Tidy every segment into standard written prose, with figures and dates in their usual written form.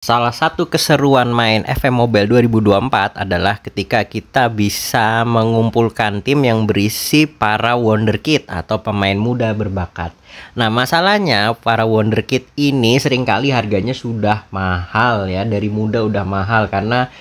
Salah satu keseruan main FM Mobile 2024 adalah ketika kita bisa mengumpulkan tim yang berisi para wonderkid atau pemain muda berbakat. Nah, masalahnya para wonderkid ini seringkali harganya sudah mahal ya, dari muda udah mahal karena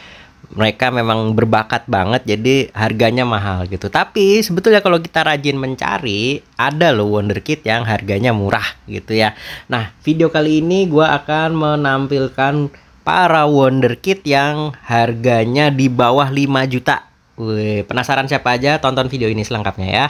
mereka memang berbakat banget, jadi harganya mahal gitu. Tapi sebetulnya kalau kita rajin mencari, ada loh wonderkid yang harganya murah gitu ya. Nah, video kali ini gue akan menampilkan para wonderkid yang harganya di bawah 5 juta. Wih, penasaran siapa aja? Tonton video ini selengkapnya ya.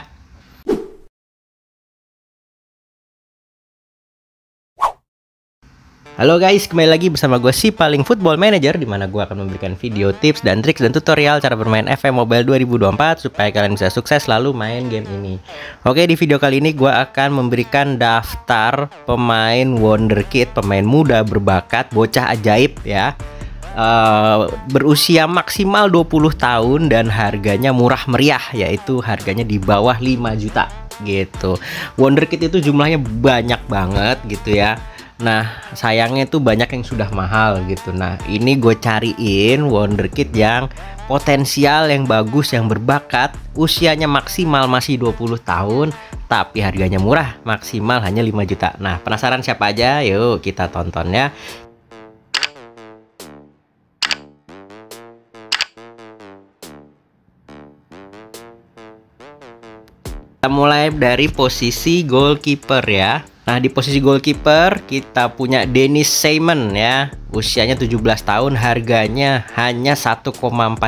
Halo guys, kembali lagi bersama gue si paling Football Manager, di mana gue akan memberikan video tips dan triks dan tutorial cara bermain FM Mobile 2024 supaya kalian bisa sukses selalu main game ini. Oke, di video kali ini gue akan memberikan daftar pemain wonderkid, pemain muda berbakat, bocah ajaib ya, berusia maksimal 20 tahun dan harganya murah meriah, yaitu harganya di bawah 5 juta gitu. Wonderkid itu jumlahnya banyak banget gitu ya. Nah, sayangnya tuh banyak yang sudah mahal gitu. Nah, ini gue cariin wonderkid yang potensial, yang bagus, yang berbakat, usianya maksimal masih 20 tahun, tapi harganya murah, maksimal hanya 5 juta. Nah, penasaran siapa aja? Yuk kita tonton ya. Kita mulai dari posisi goalkeeper ya. Nah, di posisi goalkeeper kita punya Dennis Seiman ya. Usianya 17 tahun, harganya hanya 1,4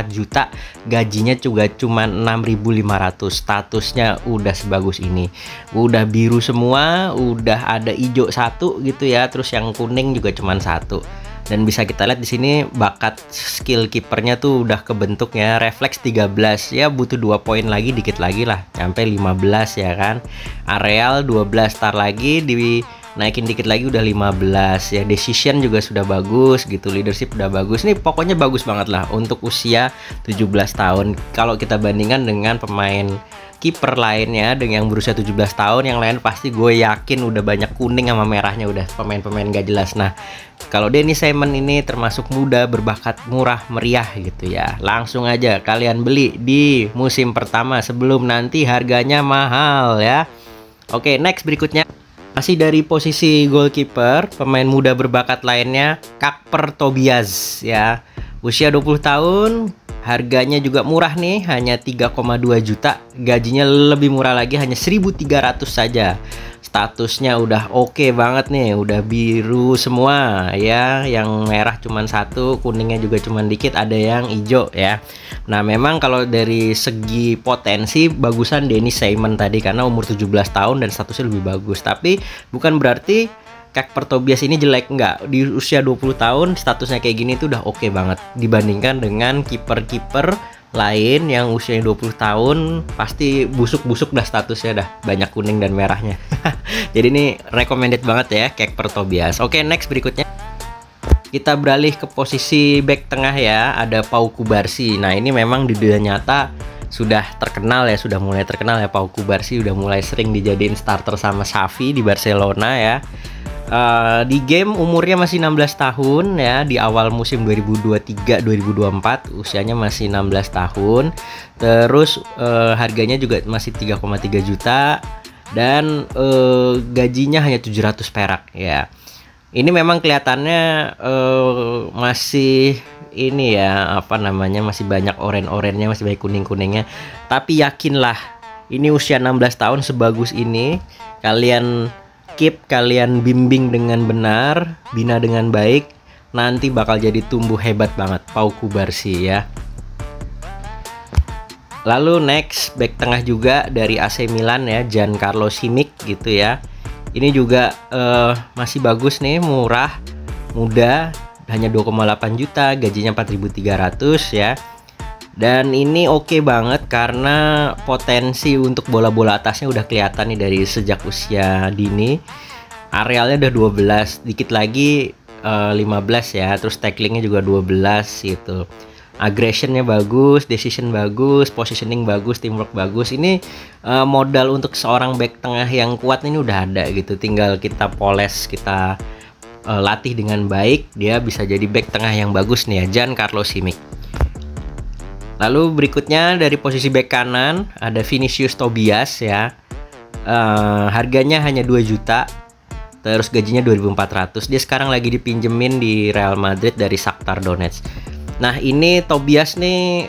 juta. Gajinya juga cuma 6.500. Statusnya udah sebagus ini. Udah biru semua, udah ada hijau satu gitu ya. Terus yang kuning juga cuma satu. Dan bisa kita lihat di sini bakat skill kipernya tuh udah kebentuk ya, refleks 13 ya, butuh 2 poin lagi, dikit lagi lah sampai 15 ya kan. Areal 12, tar lagi dinaikin dikit lagi udah 15 ya. Decision juga sudah bagus gitu, leadership udah bagus. Nih pokoknya bagus banget lah untuk usia 17 tahun. Kalau kita bandingkan dengan pemain kiper lainnya dengan yang berusia 17 tahun, yang lain pasti gue yakin udah banyak kuning sama merahnya, udah pemain-pemain gak jelas. Nah, kalau Dennis Seiman ini termasuk muda, berbakat, murah, meriah gitu ya. Langsung aja kalian beli di musim pertama sebelum nanti harganya mahal ya. Oke, next berikutnya. Masih dari posisi goalkeeper, pemain muda berbakat lainnya Kasper Tobias ya. Usia 20 tahun, harganya juga murah nih, hanya 3,2 juta. Gajinya lebih murah lagi, hanya 1.300 saja. Statusnya udah oke banget nih, udah biru semua ya. Yang merah cuma satu, kuningnya juga cuma dikit, ada yang hijau ya. Nah, memang kalau dari segi potensi bagusan Dennis Seiman tadi karena umur 17 tahun dan statusnya lebih bagus. Tapi bukan berarti Kasper Tobias ini jelek, enggak. Di usia 20 tahun statusnya kayak gini tuh udah oke banget dibandingkan dengan kiper-kiper lain yang usianya 20 tahun pasti busuk-busuk dah statusnya, dah banyak kuning dan merahnya. Jadi ini recommended banget ya Kasper Tobias. Oke, next berikutnya. Kita beralih ke posisi back tengah ya, ada Pau Kubarsi. Nah, ini memang di dunia nyata sudah terkenal ya, sudah mulai terkenal ya. Pau Kubarsi udah mulai sering dijadiin starter sama Xavi di Barcelona ya. Di game umurnya masih 16 tahun ya, di awal musim 2023-2024 usianya masih 16 tahun. Terus harganya juga masih 3,3 juta dan gajinya hanya 700 perak ya. Ini memang kelihatannya masih ini ya, apa namanya, masih banyak oren-orennya, masih banyak kuning-kuningnya. Tapi yakinlah, ini usia 16 tahun sebagus ini, kalian keep, kalian bimbing dengan benar, bina dengan baik, nanti bakal jadi tumbuh hebat banget Pau Kubarsi ya. Lalu next back tengah juga dari AC Milan ya, Giancarlo Simic gitu ya. Ini juga masih bagus nih, murah, muda, hanya 2,8 juta, gajinya 4.300 ya. Dan ini oke banget karena potensi untuk bola-bola atasnya udah kelihatan nih dari sejak usia dini. Arealnya udah 12, dikit lagi 15 ya. Terus tacklingnya juga 12 gitu. Aggressionnya bagus, decision bagus, positioning bagus, teamwork bagus. Ini modal untuk seorang back tengah yang kuat ini udah ada gitu. Tinggal kita poles, kita latih dengan baik, dia bisa jadi back tengah yang bagus nih ya, Giancarlo Simic. Lalu berikutnya dari posisi back kanan ada Vinicius Tobias ya. Harganya hanya 2 juta. Terus gajinya 2.400. Dia sekarang lagi dipinjemin di Real Madrid dari Shakhtar Donetsk. Nah, ini Tobias nih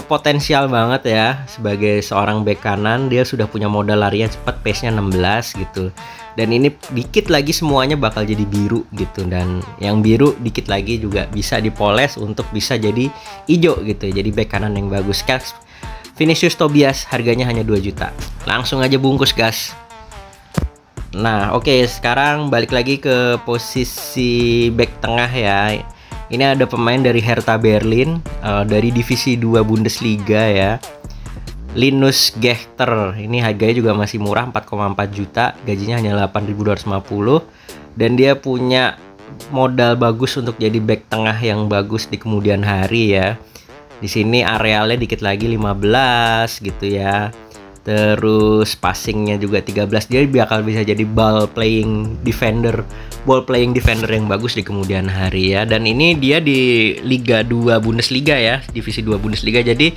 potensial banget ya sebagai seorang bek kanan. Dia sudah punya modal larian cepat, pace-nya 16 gitu. Dan ini dikit lagi semuanya bakal jadi biru gitu, dan yang biru dikit lagi juga bisa dipoles untuk bisa jadi hijau gitu. Jadi bek kanan yang bagus. Vinicius Tobias harganya hanya 2 juta. Langsung aja bungkus, gas. Nah, oke, sekarang balik lagi ke posisi bek tengah ya. Ini ada pemain dari Hertha Berlin, dari divisi 2 Bundesliga ya. Linus Gechter, ini harganya juga masih murah, 4,4 juta, gajinya hanya 8.250, dan dia punya modal bagus untuk jadi bek tengah yang bagus di kemudian hari ya. Di sini arealnya dikit lagi 15 gitu ya. Terus passingnya juga 13, dia bakal bisa jadi ball playing defender yang bagus di kemudian hari ya. Dan ini dia di Liga 2 Bundesliga ya, divisi 2 Bundesliga, jadi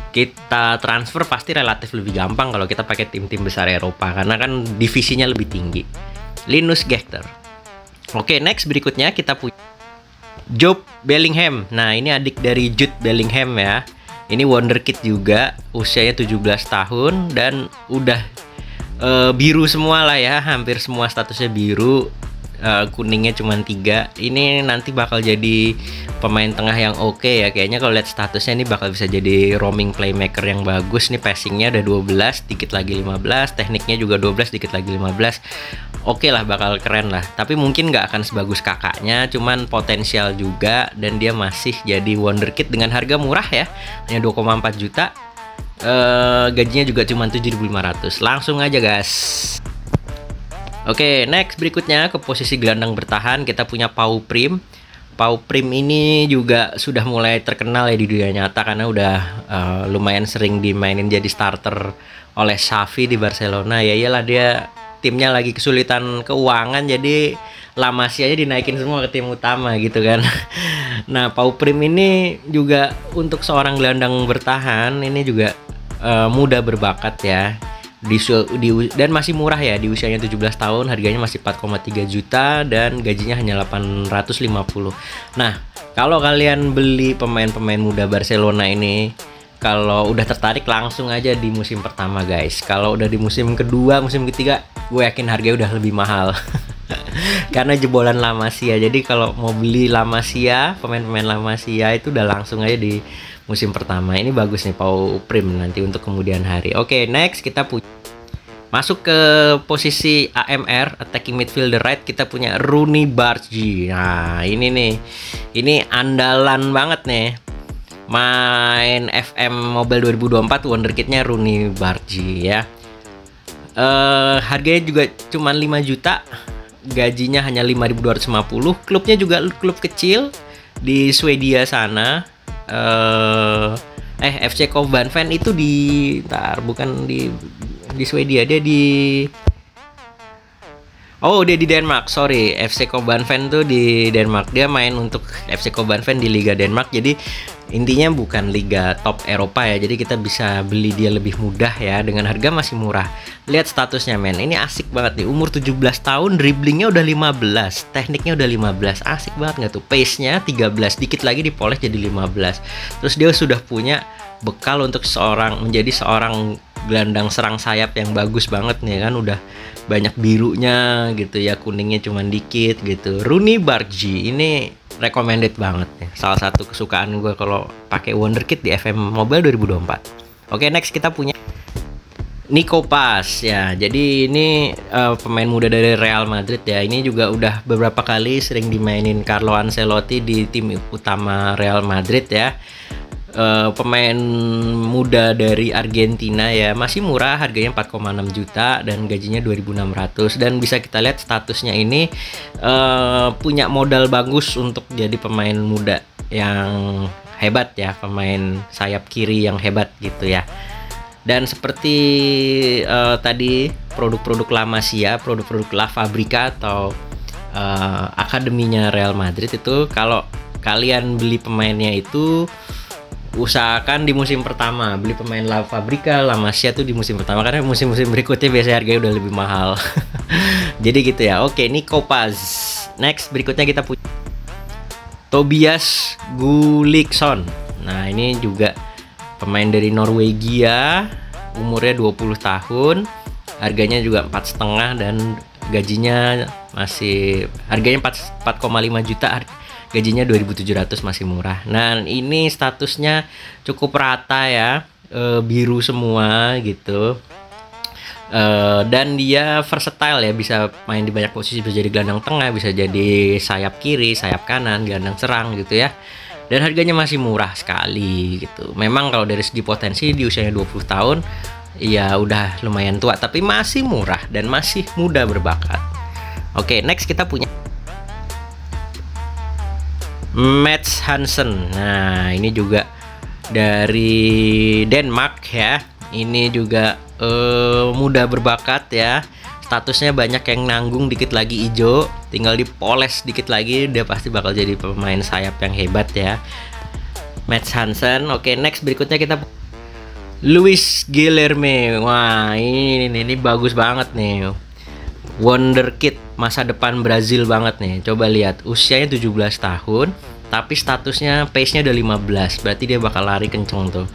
kita transfer pasti relatif lebih gampang kalau kita pakai tim-tim besar Eropa karena kan divisinya lebih tinggi. Linus Gechter. Oke, next berikutnya kita punya Job Bellingham. Nah, ini adik dari Jude Bellingham ya. Ini wonderkid juga, usianya 17 tahun dan udah biru semua lah ya, hampir semua statusnya biru. Kuningnya cuma 3. Ini nanti bakal jadi pemain tengah yang oke ya. Kayaknya kalau lihat statusnya ini bakal bisa jadi roaming playmaker yang bagus. Nih passingnya ada 12, dikit lagi 15, tekniknya juga 12, dikit lagi 15. Oke lah, bakal keren lah. Tapi mungkin nggak akan sebagus kakaknya, cuman potensial juga, dan dia masih jadi wonderkid dengan harga murah ya, hanya 2,4 juta. Gajinya juga cuma 7.500. Langsung aja gas. Oke, next berikutnya ke posisi gelandang bertahan kita punya Pau Prim. Pau Prim ini juga sudah mulai terkenal ya di dunia nyata karena udah lumayan sering dimainin jadi starter oleh Xavi di Barcelona. Ya iyalah, dia timnya lagi kesulitan keuangan, jadi La Masia-nya dinaikin semua ke tim utama gitu kan. Nah, Pau Prim ini juga untuk seorang gelandang bertahan ini juga muda berbakat ya. Dan masih murah ya, di usianya 17 tahun, harganya masih 4,3 juta dan gajinya hanya 850. Nah, kalau kalian beli pemain-pemain muda Barcelona ini, kalau udah tertarik langsung aja di musim pertama guys. Kalau udah di musim kedua, musim ketiga, gue yakin harganya udah lebih mahal. Karena jebolan La Masia. Jadi kalau mau beli La Masia, pemain-pemain La Masia itu udah langsung aja di musim pertama. Ini bagus nih Pau Prim nanti untuk kemudian hari. Oke, next kita masuk ke posisi AMR, attacking midfielder right, kita punya Rooney Bargi. Nah, ini nih. Ini andalan banget nih. Main FM Mobile 2024 wonderkidnya Rooney Bargi ya. Harganya juga cuma 5 juta. Gajinya hanya 5.250. Klubnya juga klub kecil di Swedia sana. FC Kobanfen itu bukan di Swedia, dia di Denmark. Sorry, FC Kobanfen tuh di Denmark. Dia main untuk FC Kobanfen di Liga Denmark. Jadi intinya bukan liga top Eropa ya. Jadi kita bisa beli dia lebih mudah ya, dengan harga masih murah. Lihat statusnya men, ini asik banget nih. Umur 17 tahun, dribblingnya udah 15, tekniknya udah 15. Asik banget nggak tuh? Pace-nya 13, dikit lagi dipoles jadi 15. Terus dia sudah punya bekal untuk menjadi seorang gelandang serang sayap yang bagus banget nih kan. Udah banyak birunya gitu ya, kuningnya cuma dikit gitu. Rooney Bargi ini recommended banget ya. Salah satu kesukaan gue kalau pakai wonderkid di FM Mobile 2024. Oke, next kita punya Nico Paz ya. Jadi ini pemain muda dari Real Madrid ya. Ini juga udah beberapa kali sering dimainin Carlo Ancelotti di tim utama Real Madrid ya. Pemain muda dari Argentina ya, masih murah, harganya 4,6 juta dan gajinya 2.600. Dan bisa kita lihat statusnya ini punya modal bagus untuk jadi pemain muda yang hebat ya, pemain sayap kiri yang hebat gitu ya. Dan seperti tadi produk-produk La Masia, produk-produk La Fabrica atau akademinya Real Madrid itu kalau kalian beli pemainnya itu usahakan di musim pertama beli pemain La Fabrica, La Masia tuh di musim pertama, karena musim-musim berikutnya biasanya harganya udah lebih mahal. Jadi gitu ya. Oke, Nico Paz. Next, berikutnya kita punya Tobias Gullikson. Nah, ini juga pemain dari Norwegia, umurnya 20 tahun, harganya juga 4,5 dan gajinya masih harganya 4,5 juta, gajinya 2.700, masih murah. Nah, ini statusnya cukup rata ya, biru semua gitu. Dan dia versatile ya, bisa main di banyak posisi, bisa jadi gelandang tengah, bisa jadi sayap kiri, sayap kanan, gelandang serang gitu ya. Dan harganya masih murah sekali gitu. Memang kalau dari segi potensi di usianya 20 tahun ya udah lumayan tua, tapi masih murah dan masih muda berbakat. Oke, next kita punya Mats Hansen. Nah, ini juga dari Denmark ya. Ini juga muda berbakat ya. Statusnya banyak yang nanggung, dikit lagi hijau, tinggal dipoles dikit lagi dia pasti bakal jadi pemain sayap yang hebat ya. Mats Hansen. Oke, next berikutnya kita Luis Guilherme. Wah, ini bagus banget nih. Wonderkid, masa depan Brazil banget nih. Coba lihat, usianya 17 tahun, tapi statusnya pace-nya udah 15. Berarti dia bakal lari kenceng tuh.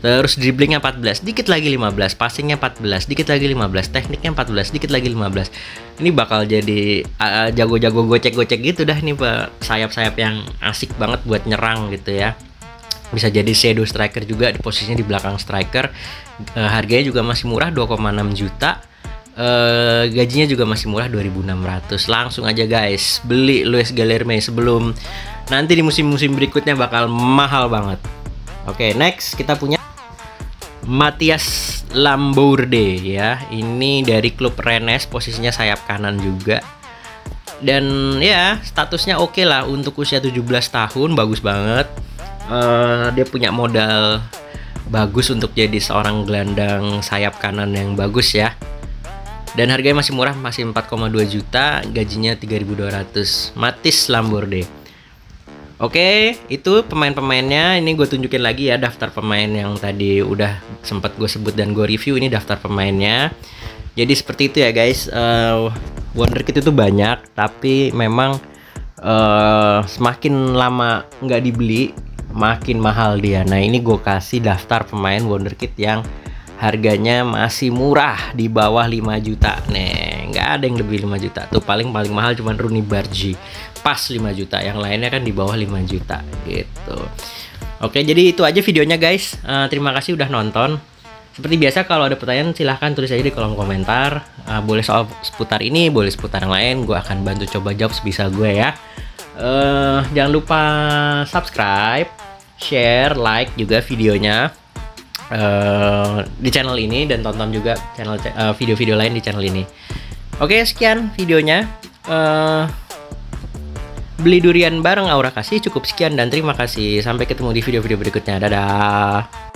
Terus dribblingnya 14, dikit lagi 15, passingnya 14, dikit lagi 15, tekniknya 14, dikit lagi 15. Ini bakal jadi jago-jago gocek-gocek gitu dah nih, Pak. Sayap-sayap yang asik banget buat nyerang gitu ya. Bisa jadi shadow striker juga, di posisinya di belakang striker. Harganya juga masih murah, 2,6 juta. Gajinya juga masih murah, 2.600. Langsung aja guys, beli Luis Guilherme sebelum nanti di musim-musim berikutnya bakal mahal banget. Oke, next kita punya Matthias Lambourde ya. Ini dari klub Rennes, posisinya sayap kanan juga. Dan ya, statusnya oke lah untuk usia 17 tahun, bagus banget. Dia punya modal bagus untuk jadi seorang gelandang sayap kanan yang bagus ya. Dan harganya masih murah, masih 4,2 juta, gajinya 3.200. Matthias Lambourde. Oke, itu pemain-pemainnya. Ini gue tunjukin lagi ya daftar pemain yang tadi udah sempat gue sebut dan gue review. Ini daftar pemainnya. Jadi seperti itu ya guys. Wonderkid itu banyak, tapi memang semakin lama nggak dibeli, makin mahal dia. Nah, ini gue kasih daftar pemain Wonderkid yang harganya masih murah, di bawah 5 juta. Nih, nggak ada yang lebih 5 juta. Tuh paling mahal cuman Rooney Bargi, pas 5 juta. Yang lainnya kan di bawah 5 juta gitu. Oke, jadi itu aja videonya guys. Terima kasih udah nonton. Seperti biasa, kalau ada pertanyaan silahkan tulis aja di kolom komentar. Boleh soal seputar ini, boleh seputar yang lain. Gue akan bantu coba jawab sebisa gue ya. Jangan lupa subscribe, share, like juga videonya di channel ini, dan tonton juga channel video-video lain di channel ini. Oke, sekian videonya. Beli durian bareng Aura Kasih cukup sekian, dan terima kasih. Sampai ketemu di video-video berikutnya. Dadah.